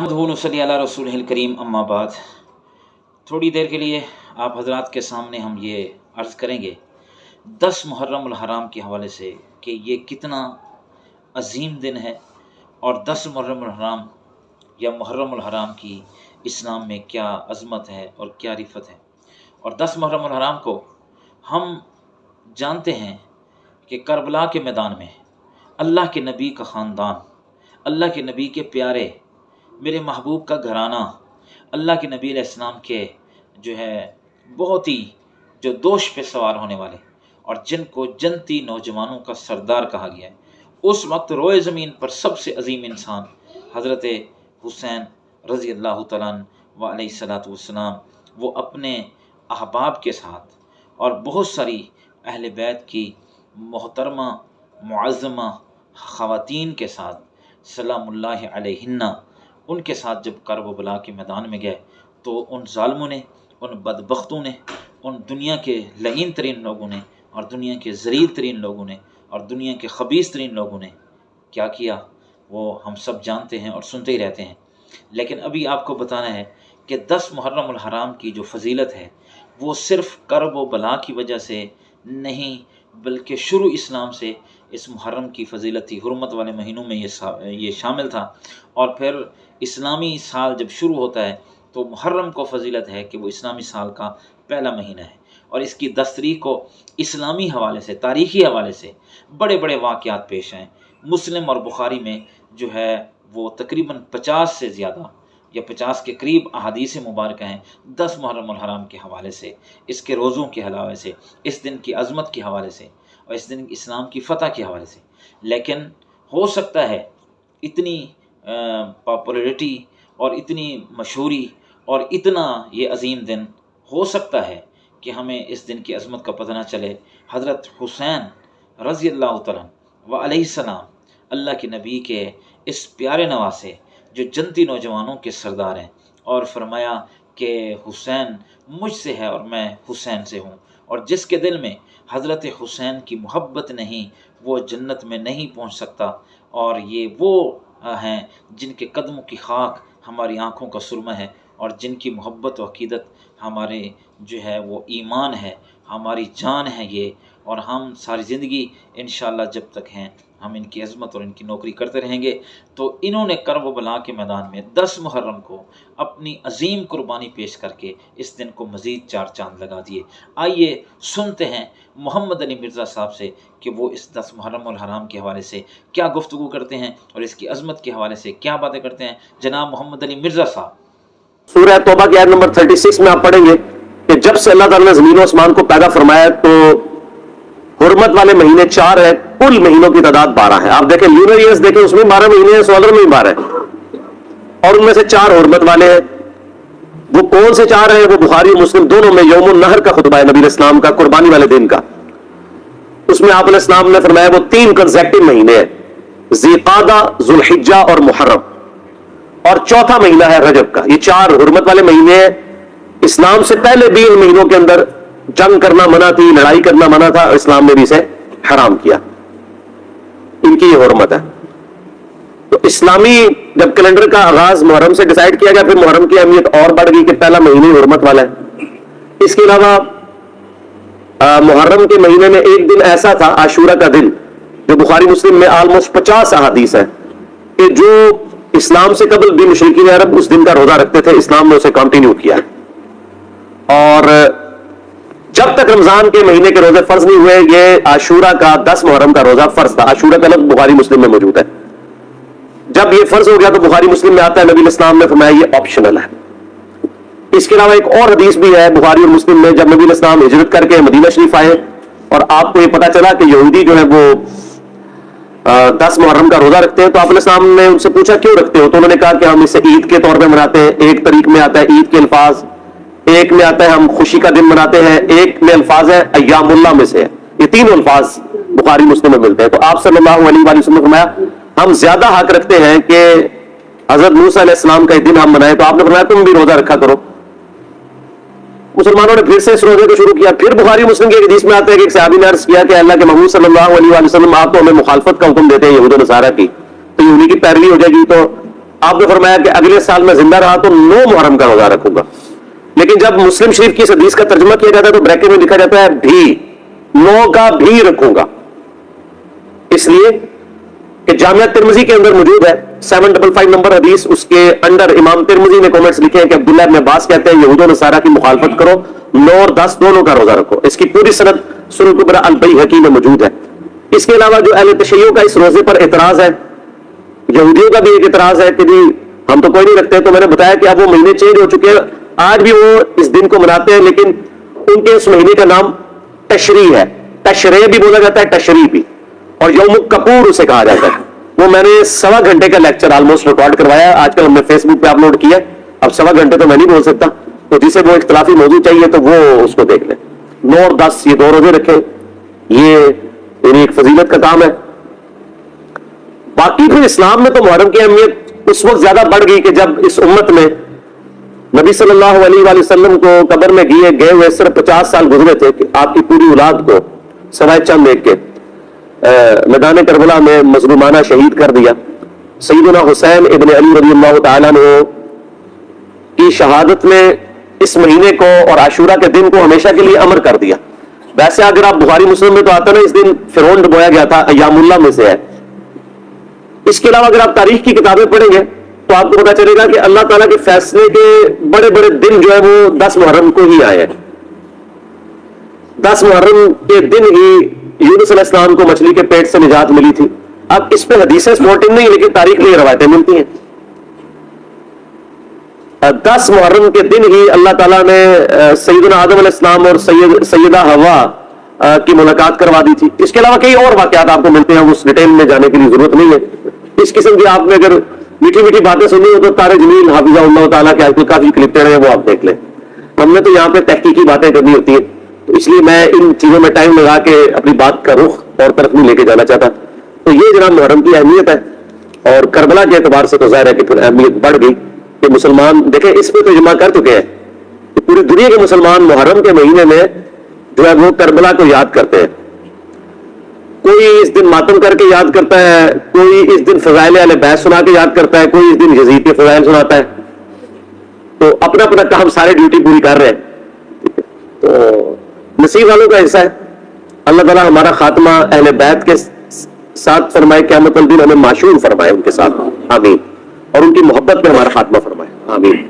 صلی اللہ رسول کریم اما بعد، تھوڑی دیر کے لیے آپ حضرات کے سامنے ہم یہ عرض کریں گے 10 محرم الحرام کے حوالے سے کہ یہ کتنا عظیم دن ہے، اور 10 محرم الحرام یا محرم الحرام کی اسلام میں کیا عظمت ہے اور کیا رفت ہے۔ اور 10 محرم الحرام کو ہم جانتے ہیں کہ کربلا کے میدان میں اللہ کے نبی کا خاندان، اللہ کے نبی کے پیارے، میرے محبوب کا گھرانہ، اللہ کے نبی علیہ السلام کے بہت ہی جو دوش پہ سوار ہونے والے اور جن کو جنتی نوجوانوں کا سردار کہا گیا ہے، اس وقت روئے زمین پر سب سے عظیم انسان حضرت حسین رضی اللہ تعالیٰ عنہ علیہ الصلاۃ والسلام، وہ اپنے احباب کے ساتھ اور بہت ساری اہل بیت کی محترمہ معظمہ خواتین کے ساتھ سلام اللہ علیہن، ان کے ساتھ جب کرب و بلا کے میدان میں گئے تو ان ظالموں نے، ان بدبختوں نے، ان دنیا کے لعین ترین لوگوں نے اور دنیا کے ذلیل ترین لوگوں نے اور دنیا کے خبیث ترین لوگوں نے کیا کیا، وہ ہم سب جانتے ہیں اور سنتے ہی رہتے ہیں۔ لیکن ابھی آپ کو بتانا ہے کہ 10 محرم الحرام کی جو فضیلت ہے وہ صرف کرب و بلا کی وجہ سے نہیں، بلکہ شروع اسلام سے اس محرم کی فضیلت تھی۔ حرمت والے مہینوں میں یہ شامل تھا، اور پھر اسلامی سال جب شروع ہوتا ہے تو محرم کو فضیلت ہے کہ وہ اسلامی سال کا پہلا مہینہ ہے، اور اس کی 10 تاریخ کو اسلامی حوالے سے، تاریخی حوالے سے بڑے بڑے واقعات پیش ہیں۔ مسلم اور بخاری میں وہ تقریباً 50 سے زیادہ یا 50 کے قریب احادیث مبارکہ ہیں 10 محرم الحرام کے حوالے سے، اس کے روزوں کے حوالے سے، اس دن کی عظمت کے حوالے سے اور اس دن اسلام کی فتح کے حوالے سے۔ لیکن ہو سکتا ہے اتنی پاپولیرٹی اور اتنی مشہوری اور اتنا یہ عظیم دن، ہو سکتا ہے کہ ہمیں اس دن کی عظمت کا پتہ نہ چلے۔ حضرت حسین رضی اللہ تعالیٰ علیہ السلام، اللہ کے نبی کے اس پیارے نواسے جو جنتی نوجوانوں کے سردار ہیں، اور فرمایا کہ حسین مجھ سے ہے اور میں حسین سے ہوں، اور جس کے دل میں حضرت حسین کی محبت نہیں وہ جنت میں نہیں پہنچ سکتا، اور یہ وہ ہیں جن کے قدموں کی خاک ہماری آنکھوں کا سرمہ ہے، اور جن کی محبت و عقیدت ہمارے وہ ایمان ہے، ہماری جان ہے یہ، اور ہم ساری زندگی انشاءاللہ جب تک ہیں ہم ان کی عظمت اور ان کی نوکری کرتے رہیں گے۔ تو انہوں نے کرب و بلا کے میدان میں 10 محرم کو اپنی عظیم قربانی پیش کر کے اس دن کو مزید 4 چاند لگا دیے۔ آئیے سنتے ہیں محمد علی مرزا صاحب سے کہ وہ اس 10 محرم الحرام کے حوالے سے کیا گفتگو کرتے ہیں اور اس کی عظمت کے حوالے سے کیا باتیں کرتے ہیں۔ جناب محمد علی مرزا صاحب۔ سورہ توبہ کی آیت نمبر 36 میں آپ پڑھیں گے کہ جب سے اللہ تعالیٰ نے زمین و آسمان کو پیدا فرمایا تو حرمت والے مہینے 4 ہیں، کل مہینوں کی تعداد 12 ہے۔ آپ دیکھیں لونر ایئرز دیکھیں، اس میں 12 مہینے ہیں، سولر میں 12 ہیں، اور ان میں سے 4 حرمت والے ہیں۔ وہ کون سے 4 ہیں؟ وہ بخاری اور مسلم دونوں میں یوم النحر کا خطبہ ہے نبی علیہ السلام کا، قربانی والے دن کا۔ اس میں آپ علیہ السلام نے فرمایا وہ 3 کنزیکٹو مہینے ہیں، ذی قعدہ، ذو الحجہ اور محرم، اور چوتھا مہینہ ہے رجب کا۔ یہ 4 حرمت والے مہینے ہیں۔ اسلام سے پہلے بھی ان مہینوں کے اندر جنگ کرنا منع تھی، لڑائی کرنا منع تھا، اور اسلام نے بھی اسے حرام کیا، ان کی یہ حرمت ہے۔ تو اسلامی جب کیلنڈر کا آغاز محرم سے ڈیسائیڈ کیا گیا، پھر محرم کی اہمیت اور بڑھ گئی کہ پہلا مہینہ حرمت والا ہے۔ اس کے علاوہ محرم کے مہینے میں ایک دن ایسا تھا، عاشورہ کا دن، جو بخاری مسلم میں آلموسٹ 50 احادیث ہے کہ جو اسلام سے قبل بھی مشرکین عرب اس دن کا روزہ رکھتے تھے، اسلام نے اسے کنٹینیو کیا ہے، اور جب تک رمضان کے مہینے کے روزے فرض نہیں ہوئے، یہ عاشورہ کا 10 محرم کا روزہ فرض تھا۔ عاشورہ کا لفظ بخاری مسلم میں موجود ہے۔ جب یہ فرض ہو گیا تو بخاری مسلم میں آتا ہے، نبی علیہ السلام نے فرمایا یہ آپشنل ہے۔ اس کے علاوہ ایک اور حدیث بھی ہے بخاری اور مسلم میں، جب نبی علیہ السلام ہجرت کر کے مدینہ شریف آئے اور آپ کو یہ پتا چلا کہ یہودی جو ہے وہ 10 محرم کا روزہ رکھتے ہیں، تو آپ علیہ السلام نے ان سے پوچھا کیوں رکھتے ہو؟ تو انہوں نے کہا کہ ہم اسے عید کے طور پہ مناتے ہیں۔ ایک طریق میں آتا ہے عید کے الفاظ، ایک میں آتا ہے ہم خوشی کا دن مناتے ہیں، ایک میں الفاظ ہے ایام اللہ میں سے ہے۔ یہ 3 الفاظ بخاری مسلم میں ملتے ہیں۔ تو آپ صلی اللہ علیہ وآلہ وسلم نے فرمایا ہم زیادہ حق رکھتے ہیں کہ حضرت موسیٰ علیہ السلام کا ایک دن ہم منائیں، تو آپ نے فرمایا تم بھی روزہ رکھا کرو۔ مسلمانوں نے پھر سے اس روزے کو شروع کیا۔ پھر بخاری مسلم کی حدیث میں آتا ہے کہ ایک صحابی نے عرض کیا کہ اللہ کے محبوب صلی اللہ علیہ وآلہ وسلم آپ تو ہمیں مخالفت کا حکم دیتے ہیں یہود و نصارہ کی، تو یہودی کی پیروی ہو جائے گی، تو آپ نے فرمایا کہ اگلے سال میں زندہ رہا تو 9 محرم کا روزہ رکھوں گا. لیکن جب مسلم شریف کی اس حدیث کا ترجمہ کیا جاتا ہے تو بریکٹ میں لکھا جاتا ہے بھی 9 کا بھی رکھوں گا. اس لیے کہ جامعہ ترمذی کے اندر موجود ہے 755 نمبر حدیث, اس کے اندر امام ترمذی نے کامنٹس لکھے ہیں کہ عبداللہ ابن عباس کہتے ہیں یہود و نصارہ کی مخالفت کرو, 9 اور 10 دونوں کا روزہ رکھو. اس کی پوری سند سنن کبری البیہقی میں موجود ہے. اس کے علاوہ جو اہل تشیع کا اس روزے پر اعتراض ہے, یہودیوں کا بھی ایک اعتراض ہے کہ جی ہم تو کوئی نہیں رکھتے, تو میں نے بتایا کہ اب وہ مہینے چینج ہو چکے ہیں, آج بھی وہ اس دن کو مناتے ہیں لیکن ان کے اس مہینے کا نام تشریع ہے. تشریع بھی بولا جاتا ہے, تشریع بھی, اور یوم کپور اسے کہا جاتا ہے. وہ میں نے 1.25 گھنٹے کا لیکچر آلموسٹ ریکارڈ کروایا, آج کل ہم نے فیس بک پہ اپلوڈ کیا. اب 1.25 گھنٹے تو میں نہیں بول سکتا, تو جسے وہ اختلافی موضوع چاہیے تو وہ اس کو دیکھ لیں. 9 اور 10 یہ 2 روزے رکھیں, یہ یعنی ایک فضیلت کا کام ہے. باقی پھر اسلام میں تو محرم کی اہمیت اس وقت زیادہ بڑھ گئی کہ جب اس امت میں نبی صلی اللہ علیہ وآلہ وسلم کو قبر میں گئے ہوئے صرف 50 سال گزرے تھے کہ آپ کی پوری اولاد کو سوائے چند ایک کے میدان کربلا میں مظلومانہ شہید کر دیا. سیدنا حسین ابن علی رضی اللہ تعالیٰ عنہ کی شہادت نے اس مہینے کو اور عاشورہ کے دن کو ہمیشہ کے لیے امر کر دیا. ویسے اگر آپ بخاری مسلم میں تو آتا نا اس دن فرعون ڈبویا گیا تھا, ایام اللہ میں سے ہے. اس کے علاوہ اگر آپ تاریخ کی کتابیں پڑھیں گے تو آپ کو پتا چلے گا کہ اللہ تعالیٰ کے فیصلے کے بڑے بڑے دن جو ہے وہ 10 محرم کو ہی آئے ہیں. 10 محرم کے دن ہی یونس علیہ السلام کو مچھلی کے پیٹ سے نجات ملی تھی. اب اس پہ حدیثیں سپورٹنگ نہیں لیکن تاریخ میں یہ روایتیں ملتی ہیں. 10 محرم کے دن ہی اللہ تعالیٰ نے سیدنا آدم علیہ السلام اور سیدہ حوا کی ملاقات کروا دی تھی. اس کے علاوہ کئی اور واقعات آپ کو ملتے ہیں, اس ڈیٹیل میں جانے کی ضرورت نہیں ہے. اس قسم کی آپ نے اگر میٹھی میٹھی باتیں سنی ہو تو طارق جمیل حافظہ اللہ تعالیٰ کے آج کل کافی کلپ ہیں وہ آپ دیکھ لیں. ہم نے تو یہاں پہ تحقیقی باتیں کرنی ہوتی ہیں, تو اس لیے میں ان چیزوں میں ٹائم لگا کے اپنی بات کا رخ اور طرف نہیں لے کے جانا چاہتا. تو یہ جناب محرم کی اہمیت ہے, اور کربلا کے اعتبار سے تو ظاہر ہے کہ پھر اہمیت بڑھ گئی کہ مسلمان دیکھیں اس پہ تو اجماع کر چکے ہیں کہ پوری دنیا کے مسلمان محرم کے مہینے میں جو ہے وہ کربلا کو یاد کرتے ہیں. کوئی اس دن ماتم کر کے یاد کرتا ہے, کوئی اس دن فضائل اہل بیت سنا کے یاد کرتا ہے, کوئی اس دن یزید کے فضائل سناتا ہے. تو اپنا اپنا کام سارے ڈیوٹی پوری کر رہے ہیں. تو نصیب والوں کا حصہ ہے. اللہ تعالیٰ ہمارا خاتمہ اہل بیت کے ساتھ فرمائے, قیامت الدین ہمیں معشور فرمائے ان کے ساتھ, آمین, اور ان کی محبت میں ہمارا خاتمہ فرمائے, آمین.